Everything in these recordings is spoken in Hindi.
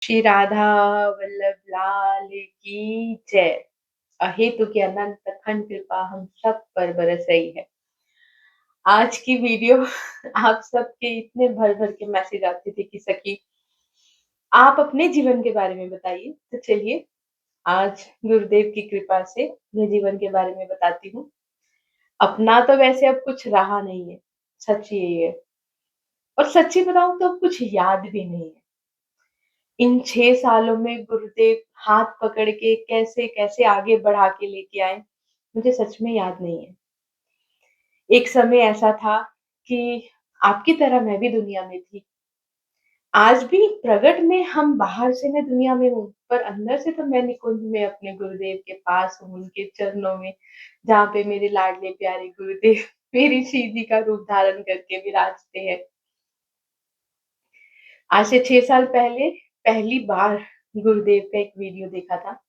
श्री राधा वल्लभ लाल की जय। अहेतु की अनंत अखंड कृपा हम सब पर बरस रही है। आज की वीडियो आप सबके इतने भर-भर के मैसेज आते थे कि सखी आप अपने जीवन के बारे में बताइए। तो चलिए आज गुरुदेव की कृपा से अपने जीवन के बारे में बताती हूँ। अपना तो वैसे अब कुछ रहा नहीं है, सच यही है। और सच्ची बताऊँ तो अब कुछ याद भी नहीं है। इन 6 सालों में गुरुदेव हाथ पकड़ के कैसे-कैसे आगे बढ़ा के लेके आए, मुझे सच में याद नहीं है। एक समय ऐसा था कि आपकी तरह मैं भी दुनिया में थी। आज भी प्रकट में हम बाहर से मैं दुनिया में हूँ, पर अंदर से तो मैं निकुंज में अपने गुरुदेव के पास हूँ, उनके चरणों में, जहाँ पे मेरे लाडले प्यारे गुरुदेव मेरी श्री जी का रूप धारण करके विराजते हैं। आज से 6 साल पहले पहली बार गुरुदेव का एक वीडियो देखा था।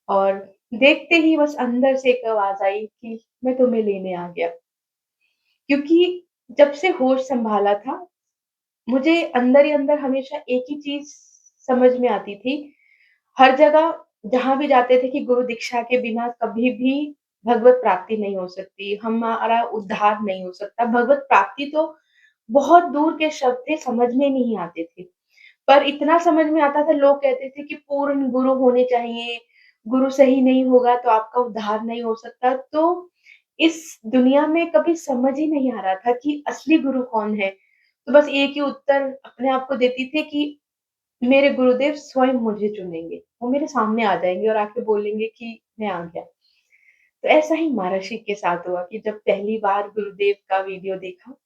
और देखते ही बस अंदर से एक आवाज़ आई कि मैं तुम्हें लेने आ गया। क्योंकि जब से होश सँभाला था, मुझे अंदर ही अंदर हमेशा एक ही चीज़ समझ में आती थी। हर जगह जहाँ भी जाते थे कि गुरु दीक्षा के बिना कभी भी भगवत प्राप्ति नहीं हो सकती, हमारा उद्धार नहीं हो सकता। भगवत प्राप्ति तो बहुत दूर के शब्द थे, समझ में नहीं आते थे। पर इतना समझ में आता था, लोग कहते थे कि पूर्ण गुरु होने चाहिए, गुरु सही नहीं होगा तो आपका उद्धार नहीं हो सकता। तो इस दुनिया में कभी समझ ही नहीं आ रहा था कि असली गुरु कौन है। तो बस एक ही उत्तर अपने आप को देती थी कि मेरे गुरुदेव स्वयं मुझे चुनेंगे। वो मेरे सामने आ जाएँगे और आके बोलेंगे कि मैं आ गया। तो ऐसा ही महाऋषि के साथ हुआ कि जब पहली बार गुरुदेव का वीडियो देखा,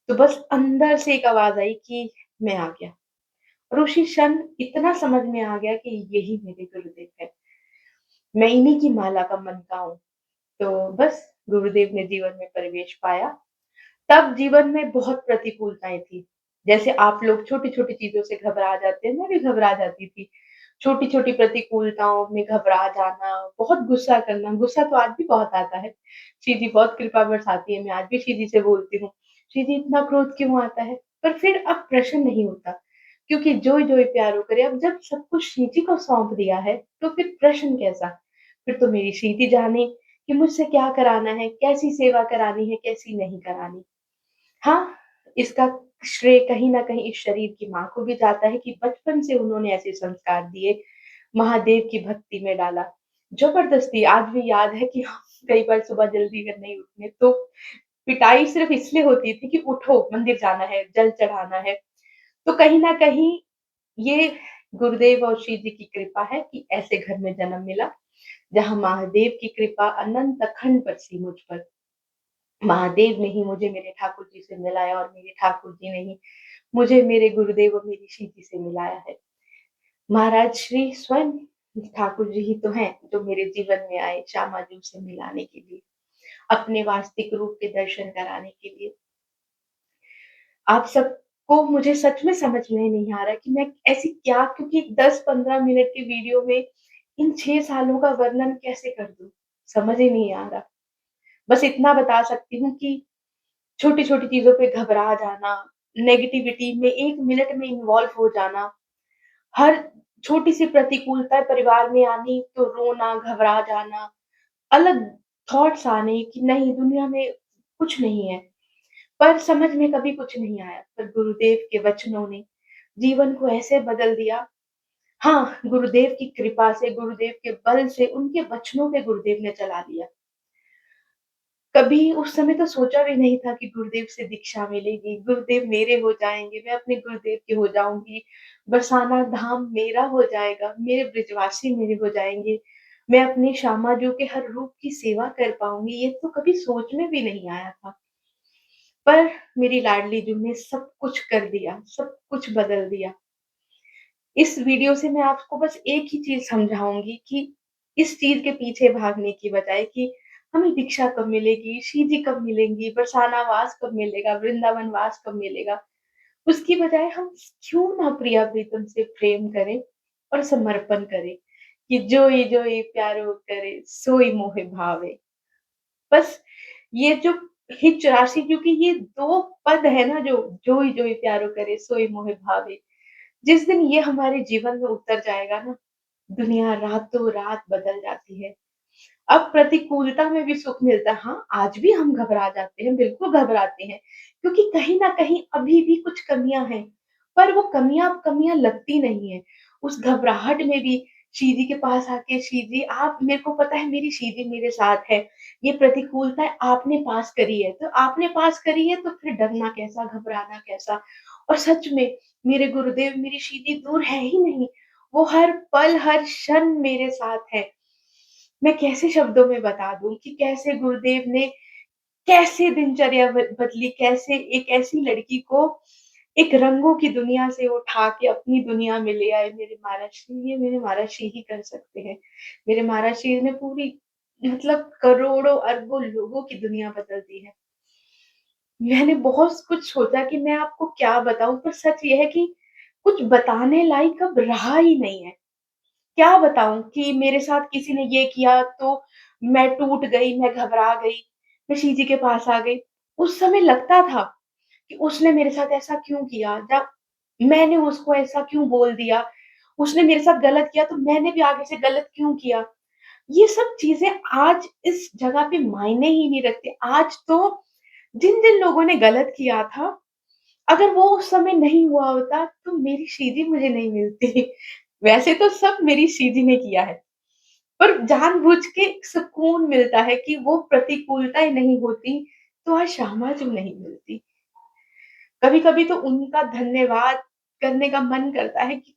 तो बस अंदर से एक आवाज़ आई कि मैं आ गया। और उसी क्षण इतना समझ में आ गया कि यही मेरे गुरुदेव हैं। मैं इन्हीं की माला का मनका हूँ। तो बस गुरुदेव ने जीवन में प्रवेश पाया। तब जीवन में बहुत प्रतिकूलताएँ थी। जैसे आप लोग छोटी-छोटी चीज़ों से घबरा जाते हैं, मैं भी घबरा जाती थी। छोटी-छोटी प्रतिकूलताओं में घबरा जाना, बहुत गुस्सा करना, गुस्सा तो आज भी बहुत आता है। श्री जी बहुत कृपा बरसाती है, मैं आज भी श्री जी से बोलती हूँ, श्री जी इतना क्रोध क्यों आता है? पर फिर अब प्रश्न नहीं होता, क्योंकि जोई-जोई प्यारो करे, अब जब सब कुछ श्री जी को सौंप दिया है, तो फिर प्रश्न कैसा? फिर तो मेरी श्री जी जाने कि मुझसे क्या कराना है, कैसी सेवा करानी है, कैसी नहीं करानी। हाँ, इसका श्रेय कहीं न कहीं इस शरीर की माँ को भी जाता है कि बचपन से उन्होंने ऐसे संस्कार दिए, महादेव की भक्ति में डाला। ज़बरदस्ती आज भी याद है कि हम कई बार सुबह जल्दी अगर नहीं उठे तो पिटाई सिर्फ़ इसलिए होती थी कि उठो मंदिर जाना है, जल चढ़ाना है। तो कहीं न कहीं ये गुरुदेव और श्री जी की कृपा है कि ऐसे घर में जन्म मिला, जहाँ महादेव की कृपा अनंत अखंड बरसी मुझ पर। महादेव ने ही मुझे मेरे ठाकुर जी से मिलाया और मेरे ठाकुर जी ने ही मुझे मेरे गुरुदेव और मेरी श्री जी से मिलाया है। महाराज श्री स्वयं ठाकुर जी ही तो हैं, जो मेरे जीवन में आए श्यामा जी से मिलाने के लिए, अपने वास्तविक रूप के दर्शन कराने के लिए। आप सबको मुझे सच में समझ में नहीं आ रहा कि मैं ऐसी क्या, क्योंकि 10-15 मिनट की वीडियो में इन 6 सालों का वर्णन कैसे कर दूँ? समझ ही नहीं आ रहा। बस इतना बता सकती हूँ कि छोटी-छोटी चीज़ों पे घबरा जाना, नेगेटिविटी में 1 मिनट में इन्वॉल्व हो जाना, हर छोटी-सी प्रतिकूलता परिवार में आनी तो रोना, घबरा जाना, अलग थॉट्स आने कि नहीं दुनिया में कुछ नहीं है। पर समझ में कभी कुछ नहीं आया, पर गुरुदेव के वचनों ने जीवन को ऐसे बदल दिया। हाँ, गुरुदेव की कृपा से, गुरुदेव के बल से, उनके वचनों पे गुरुदेव ने चला दिया। कभी उस समय तो सोचा भी नहीं था कि गुरुदेव से दीक्षा मिलेगी, गुरुदेव मेरे हो जाएँगे, मैं अपने गुरुदेव की हो जाऊँगी, बरसाना धाम मेरा हो जाएगा, मेरे ब्रिजवासी मेरे हो जाएँगे, मैं अपने श्यामा जी के हर रूप की सेवा कर पाऊँगी, ये तो कभी सोच में भी नहीं आया था। पर मेरी लाडली जू ने सब कुछ कर दिया, सब कुछ बदल दिया। इस वीडियो से मैं आपको बस एक ही चीज़ समझाऊँगी कि इस चीज़ के पीछे भागने की बजाय कि हमें दीक्षा कब मिलेगी, श्री जी कब मिलेंगी, बरसाना वास कब मिलेगा, वृंदावन वास कब मिलेगा, उसकी बजाय हम क्यों ना प्रिया प्रीतम से प्रेम करें और समर्पण करें कि जोई जोई प्यारो करे सोई मोहे भावे। बस ये जो हिच राशि, क्योंकि ये 2 पद है ना, जो जोई जोई प्यारो करे सोई मोहे भावे। जिस दिन ये हमारे जीवन में उतर जाएगा ना, दुनिया रातों-रात बदल जाती है। अब प्रतिकूलता में भी सुख मिलता है। हाँ, आज भी हम घबरा जाते हैं, बिल्कुल घबराते हैं, क्योंकि कहीं न कहीं अभी भी कुछ कमियाँ हैं, पर वो कमियाँ अब कमियाँ लगती नहीं हैं। उस घबराहट में भी शिव जी के पास आके, शिव जी आप मेरे को पता है मेरी शिव जी मेरे साथ है, ये प्रतिकूलता आपने पास करी है, तो आपने पास करी है तो फिर डरना कैसा, घबराना कैसा? और सच में मेरे गुरुदेव, मेरी शिव जी दूर है ही नहीं, वो हर पल, हर क्षण मेरे साथ है। मैं कैसे शब्दों में बता दूँ कि कैसे गुरुदेव ने कैसे दिनचर्या बदली, कैसे एक ऐसी लड़की को एक रंगों की दुनिया से उठा के अपनी दुनिया में ले आए मेरे महाराज श्री, ये मेरे महाराज श्री ही कर सकते हैं। मेरे महाराज श्री ने पूरी मतलब करोड़ों, अरबों लोगों की दुनिया बदल दी है। मैंने बहुत कुछ सोचा कि मैं आपको क्या बताऊँ, पर सच ये है कि कुछ बताने लायक अब रहा ही नहीं है। क्या बताऊँ कि मेरे साथ किसी ने ये किया तो मैं टूट गई, मैं घबरा गई, मैं शिव जी के पास आ गई। उस समय लगता था कि उसने मेरे साथ ऐसा क्यों किया? जब मैंने उसको ऐसा क्यों बोल दिया? उसने मेरे साथ गलत किया तो मैंने भी आगे से गलत क्यों किया? ये सब चीज़ें आज इस जगह पे मायने ही नहीं रखती। आज तो जिन-जिन लोगों ने गलत किया था, अगर वो उस समय नहीं हुआ होता तो मेरी शिव जी मुझे नहीं मिलती। वैसे तो सब मेरी शिव जी ने किया है। पर जानबूझ के सुकून मिलता है कि वो प्रतिकूलताएँ नहीं होती, तो आज क्षमा जो नहीं मिलती। कभी-कभी तो उनका धन्यवाद करने का मन करता है कि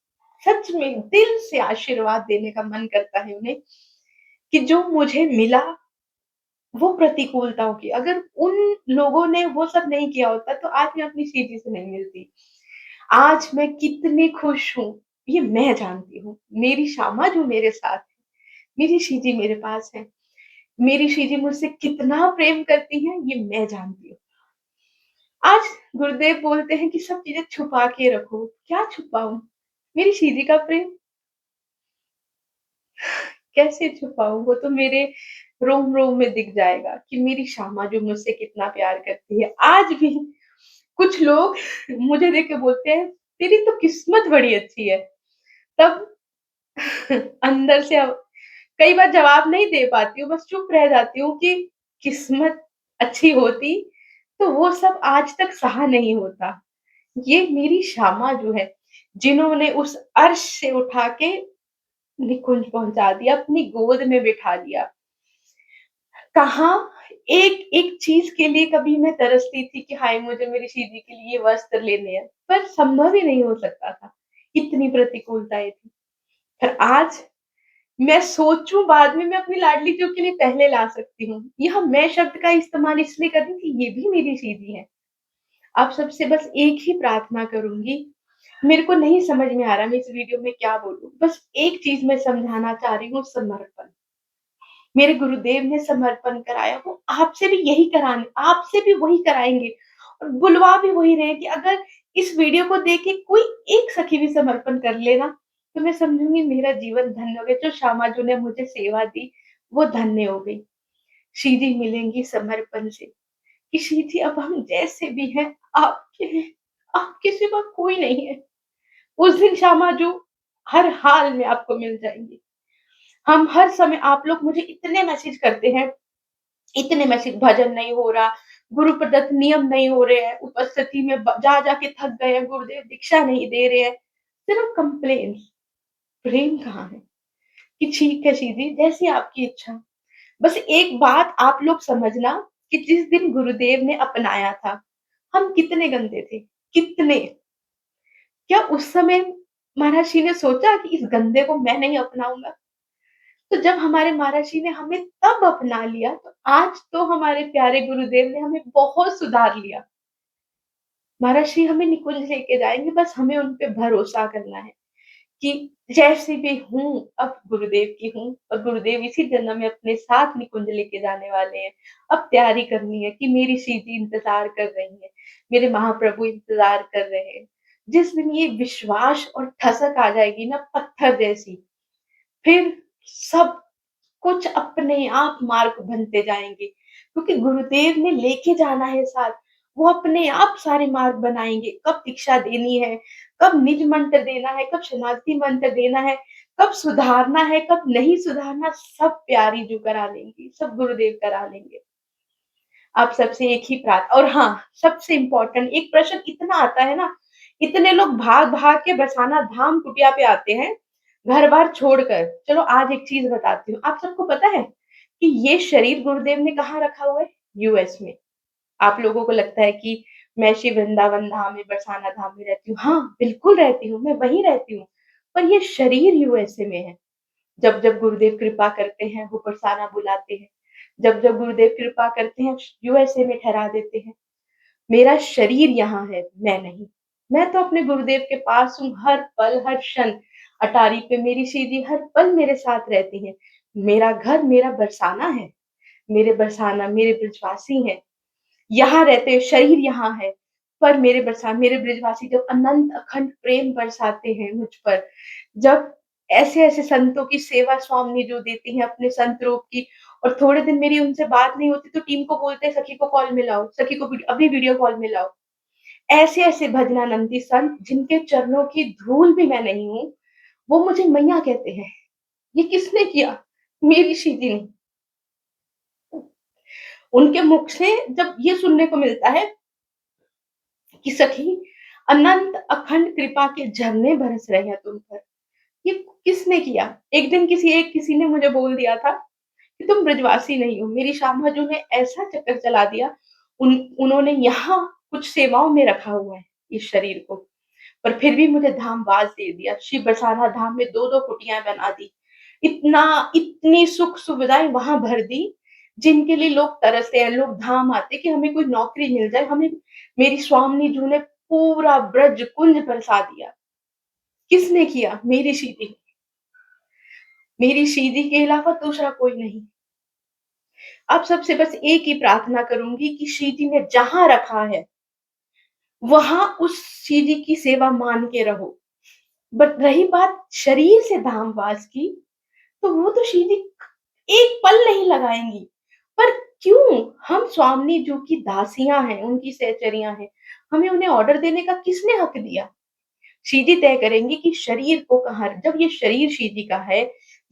सच में दिल से आशीर्वाद देने का मन करता है उन्हें, कि जो मुझे मिला वो प्रतिकूलताओं की। अगर उन लोगों ने वो सब नहीं किया होता तो आज मैं अपनी शिव जी से नहीं मिलती। आज मैं कितनी खुश हूँ, ये मैं जानती हूँ। मेरी शामा जो मेरे साथ है, मेरी शिव जी मेरे पास है। मेरी शिव जी मुझसे कितना प्रेम करती हैं, ये मैं जानती हूँ। आज गुरुदेव बोलते हैं कि सब चीज़ें छुपा के रखो, क्या छुपाऊँ? मेरी शिव जी का प्रेम कैसे छुपाऊँ? वो तो मेरे रोम-रोम में दिख जाएगा कि मेरी शामा जो मुझसे कितना प्यार करती है। आज भी कुछ लोग मुझे देख के बोलते हैं, "तेरी तो किस्मत बड़ी अच्छी है।" तब अंदर से कई बार जवाब नहीं दे पाती हूँ, बस चुप रह जाती हूँ कि किस्मत अच्छी होती, तो वो सब आज तक सहा नहीं होता। ये मेरी शामा जो है, जिन्होंने उस अर्श से उठा के निकुंज पहुँचा दिया, अपनी गोद में बिठा लिया। कहाँ एक-एक चीज़ के लिए कभी मैं तरसती थी कि हाय! मुझे मेरी शिव जी के लिए ये वस्त्र लेने हैं, पर संभव ही नहीं हो सकता था, इतनी प्रतिकूलताएँ थी। पर आज मैं सोचूँ बाद में मैं अपनी लाडली जो के लिए पहले ला सकती हूँ। यहाँ मैं शब्द का इस्तेमाल इसलिए कर रही हूँ कि ये भी मेरी शिव जी हैं। आप सबसे बस एक ही प्रार्थना करूँगी, मेरे को नहीं समझ में आ रहा मैं इस वीडियो में क्या बोलूँ? बस एक चीज़ मैं समझाना चाह रही हूँ समर्पण। मेरे गुरुदेव ने समर्पण कराया, वो आपसे भी यही कराने आपसे भी वही कराएँगे और बुलवा भी वही रहे हैं कि अगर इस वीडियो को देख के कोई एक सखी भी समर्पण कर ले ना, तो मैं समझूँगी मेरा जीवन धन्य हो गया। जो श्यामा जी ने मुझे सेवा दी, वो धन्य हो गई। शिव जी मिलेंगी समर्पण से कि शिव जी अब हम जैसे भी हैं आपके हैं, आपके सिवा कोई नहीं है। उस दिन श्यामा जो हर हाल में आपको मिल जाएँगी। हम हर समय आप लोग मुझे इतने मैसेज करते हैं, इतने मैसेज भजन नहीं हो रहा, गुरु प्रदत्त नियम नहीं हो रहे हैं, उपस्थिति में जा के थक गए हैं, गुरुदेव दीक्षा नहीं दे रहे हैं। सिर्फ कंप्लेंट्स, प्रेम कहाँ है? कि ठीक है शिव जी, जैसी आपकी इच्छा। बस एक बात आप लोग समझना कि जिस दिन गुरुदेव ने अपनाया था, हम कितने गंदे थे, कितने। क्या उस समय महाराज जी ने सोचा कि इस गंदे को मैं नहीं अपनाऊँगा? तो जब हमारे महाराज जी ने हमें तब अपना लिया, तो आज तो हमारे प्यारे गुरुदेव ने हमें बहुत सुधार लिया। महाराज जी हमें निकुंज लेके जाएँगे, बस हमें उन पे भरोसा करना है कि जैसी भी हूँ, अब गुरुदेव की हूँ और गुरुदेव इसी जन्म में अपने साथ निकुंज लेके जाने वाले हैं। अब तैयारी करनी है कि मेरी शिव जी इंतज़ार कर रही हैं, मेरे महाप्रभु इंतज़ार कर रहे हैं। जिस दिन ये विश्वास और ठसक आ जाएगी ना पत्थर जैसी, फिर सब कुछ अपने आप मार्ग बनते जाएँगे, क्योंकि गुरुदेव ने लेके जाना है साथ, वो अपने आप सारे मार्ग बनाएँगे, कब दीक्षा देनी है, कब निज मंत्र देना है, कब शरणार्थी मंत्र देना है, कब सुधारना है, कब नहीं सुधारना, सब प्यारी जो करा लेंगी, सब गुरुदेव करा लेंगे। आप सबसे एक ही और हाँ, सबसे इम्पोर्टेंट एक प्रश्न इतना आता है ना, इतने लोग भाग-भाग के बरसाना धाम कुटिया पे आते हैं, घर-बार छोड़कर। चलो आज एक चीज़ बताती हूँ, आप सबको पता है कि ये शरीर गुरुदेव ने कहाँ रखा हुआ है? यूएस में। आप लोगों को लगता है कि मैं श्री वृंदावन धाम में, बरसाना धाम में रहती हूँ। हाँ, बिल्कुल रहती हूँ, मैं वहीं रहती हूँ, पर ये शरीर यूएसए में है। जब-जब गुरुदेव कृपा करते हैं, वो बरसाना बुलाते हैं। जब-जब गुरुदेव कृपा करते हैं, यूएसए में ठहरा देते हैं। मेरा शरीर यहाँ है, मैं नहीं। मैं तो अपने गुरुदेव के पास हूँ, हर पल, हर क्षण। अटारी पे मेरी श्रीजी हर पल मेरे साथ रहती हैं। मेरा घर मेरा बरसाना है, मेरे बरसाना मेरे ब्रजवासी हैं। यहाँ रहते हैं, शरीर यहाँ है, पर मेरे ब्रजवासी जब अनंत अखंड प्रेम बरसाते हैं मुझ पर, जब ऐसे-ऐसे संतों की सेवा स्वामी जो देती हैं अपने संत रूप की, और थोड़े दिन मेरी उनसे बात नहीं होती तो टीम को बोलते हैं सखी को कॉल मिलाओ, सखी को अभी वीडियो कॉल मिलाओ। ऐसे-ऐसे भजनानंदी संत जिनके चरणों की धूल भी मैं नहीं हूँ, वो मुझे मैया कहते हैं। ये किसने किया? मेरी श्रीजी ने। उनके मुख से जब ये सुनने को मिलता है कि सखी अनंत अखंड कृपा के झरने बरस रहे हैं तुम पर। ये किसने किया? एक दिन किसी ने मुझे बोल दिया था कि तुम ब्रजवासी नहीं हो। मेरी शामा जी ने ऐसा चक्कर चला दिया, उन्होंने यहाँ कुछ सेवाओं में रखा हुआ है इस शरीर को, पर फिर भी मुझे धामवास दे दिया। श्री बरसाना धाम में 2-2 कुटियाँ बना दी। इतनी सुख सुविधाएँ वहाँ भर दी, जिनके लिए लोग तरसते हैं, लोग धाम आते कि हमें कोई नौकरी मिल जाए, हमें मेरी स्वामिनी जी ने पूरा ब्रज कुंज बरसा दिया। किसने किया? मेरी श्रीजी। मेरी श्रीजी के अलावा दूसरा कोई नहीं। अब सबसे बस एक ही प्रार्थना करूँगी कि श्रीजी ने जहाँ रखा है, वहाँ उस श्रीजी की सेवा मान के रहो। बट रही बात शरीर से धामवास की, तो वो तो श्रीजी एक पल नहीं लगाएँगी। पर क्यों? हम स्वामिनी जो की दासियाँ हैं, उनकी सहचरियाँ हैं, हमें उन्हें ऑर्डर देने का किसने हक दिया? श्रीजी तय करेंगी कि शरीर को कहाँ, जब ये शरीर श्रीजी का है,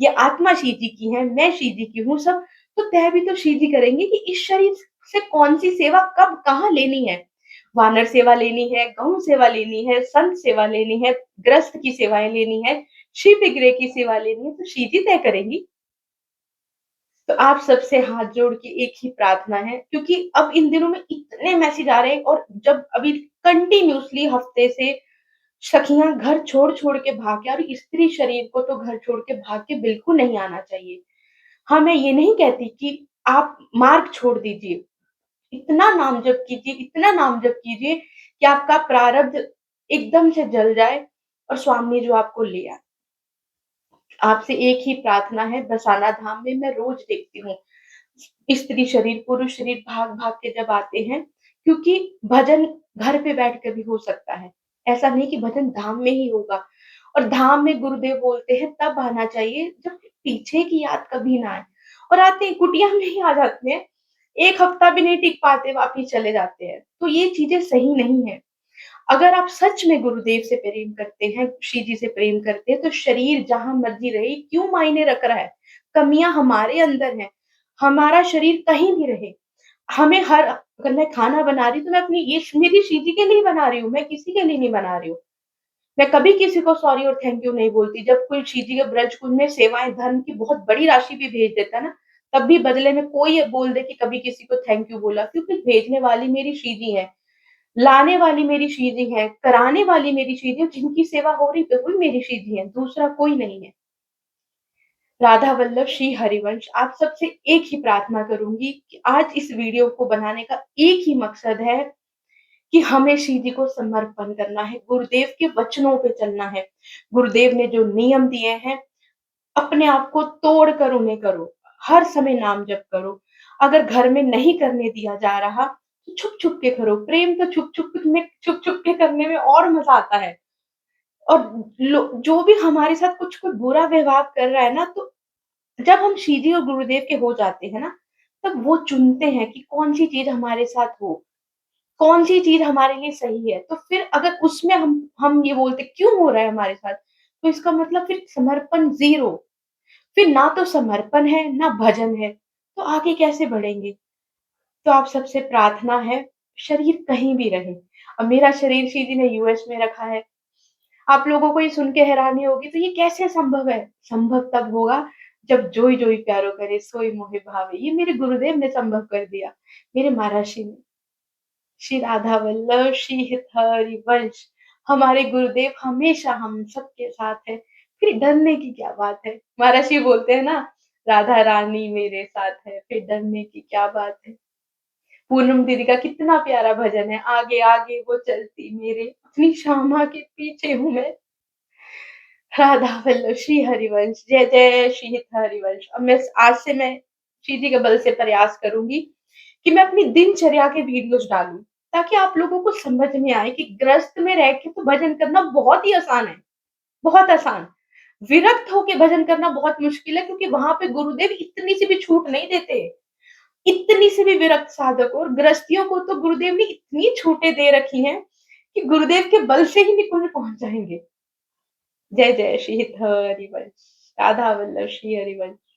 ये आत्मा श्रीजी की है, मैं श्रीजी की हूँ सब, तो तय भी तो श्रीजी करेंगे कि इस शरीर से कौन-सी सेवा कब कहाँ लेनी है। वानर सेवा लेनी है, गौ सेवा लेनी है, संत सेवा लेनी है, गृहस्थ की सेवाएँ लेनी है, शिव विग्रह की सेवा लेनी है, तो श्रीजी तय करेंगी। तो आप सबसे हाथ जोड़ के एक ही प्रार्थना है, क्योंकि अब इन दिनों में इतने मैसेज आ रहे हैं, और जब अभी कंटिन्यूअसली हफ्ते से सखियाँ घर छोड़-छोड़ के भाग, और स्त्री शरीर को तो घर छोड़ के भाग के बिल्कुल नहीं आना चाहिए। हाँ, मैं ये नहीं कहती कि आप मार्ग छोड़ दीजिए। इतना नाम जप कीजिए, इतना नाम जप कीजिए कि आपका प्रारब्ध एकदम से जल जाए और स्वामी जो आपको ले आए। आपसे एक ही प्रार्थना है, बरसाना धाम में मैं रोज़ देखती हूँ, स्त्री शरीर, पुरुष शरीर भाग-भाग के जब आते हैं, क्योंकि भजन घर पे बैठ कर भी हो सकता है। ऐसा नहीं कि भजन धाम में ही होगा, और धाम में गुरुदेव बोलते हैं तब आना चाहिए जब पीछे की याद कभी ना आए, और आते ही कुटिया में ही आ जाते हैं। 1 हफ्ता भी नहीं टिक पाते, वापिस चले जाते हैं। तो ये चीज़ें सही नहीं है। अगर आप सच में गुरुदेव से प्रेम करते हैं, श्री जी से प्रेम करते हैं, तो शरीर जहाँ मर्ज़ी रहे, क्यों मायने रख रहा है? कमियाँ हमारे अंदर हैं, हमारा शरीर कहीं भी रहे। हमें हर अगर मैं खाना बना रही हूँ, तो मैं अपनी ये मेरी श्री जी के लिए बना रही हूँ, मैं किसी के लिए नहीं बना रही हूँ। मैं कभी किसी को सॉरी और थैंक यू नहीं बोलती। जब कोई श्री जी के ब्रज कुंज में सेवाएँ धर्म की बहुत बड़ी राशि भी भेज देता है ना, तब भी बदले में कोई ये बोल दे कि कभी किसी को थैंक यू बोला, क्योंकि भेजने वाली मेरी श्री जी हैं। लाने वाली मेरी श्रीजी है, कराने वाली मेरी श्रीजी है, जिनकी सेवा हो रही है वही मेरी श्रीजी है, दूसरा कोई नहीं है। राधा वल्लभ श्री हरिवंश, आप सबसे एक ही प्रार्थना करूँगी कि आज इस वीडियो को बनाने का एक ही मकसद है कि हमें श्रीजी को समर्पण करना है, गुरुदेव के वचनों पे चलना है। गुरुदेव ने जो नियम दिए हैं, अपने आप को तोड़ कर उन्हें करो। हर समय नाम जप करो। अगर घर में नहीं करने दिया जा रहा, तो छुप-छुप के करो। प्रेम तो छुप-छुप के करने में और मज़ा आता है। और जो भी हमारे साथ कुछ कोई बुरा व्यवहार कर रहा है ना, तो जब हम श्रीजी और गुरुदेव के हो जाते हैं ना, तब वो चुनते हैं कि कौन-सी चीज़ हमारे साथ हो। कौन-सी चीज़ हमारे लिए सही है। तो फिर अगर उसमें हम ये बोलते क्यों हो रहा है हमारे साथ? तो इसका मतलब फिर समर्पण ज़ीरो। फिर ना तो समर्पण है, ना भजन है, तो आगे कैसे बढ़ेंगे? तो आप सबसे प्रार्थना है, शरीर कहीं भी रहे। अब मेरा शरीर श्री जी ने यूएस में रखा है। आप लोगों को ये सुन के हैरानी होगी, तो ये कैसे संभव है? संभव तब होगा जब "जोई जोई प्यारो करे सोई मोहि भावे" ये मेरे गुरुदेव ने संभव कर दिया, मेरे महर्षि ने। श्री राधा वल्लभ, श्री हरि वंश, हमारे गुरुदेव हमेशा हम सबके साथ हैं, फिर डरने की क्या बात है? महर्षि बोलते हैं ना, राधा रानी मेरे साथ है, फिर डरने की क्या बात है? पूनम दीदी का कितना प्यारा भजन है, आगे आगे वो चलती मेरे, अपनी श्यामा के पीछे हूँ मैं। राधा वल्लभ श्री हरिवंश, जय जय श्री हरिवंश। अब आज से मैं श्री जी के बल से प्रयास करूँगी कि मैं अपनी दिनचर्या के वीडियोज़ डालूँ, ताकि आप लोगों को समझ में आए कि गृहस्थ में रह के तो भजन करना बहुत ही आसान है, बहुत आसान। विरक्त होके भजन करना बहुत मुश्किल है, क्योंकि वहाँ पे गुरुदेव इतनी सी भी छूट नहीं देते। इतनी सी भी विरक्त साधक और गृहस्थियों को तो गुरुदेव ने इतनी छूटें दे रखी हैं, कि गुरुदेव के बल से ही निकुंज पहुँच जाएँगे। जय जय श्री हरिवंश, राधा वल्लभ श्री हरिवंश।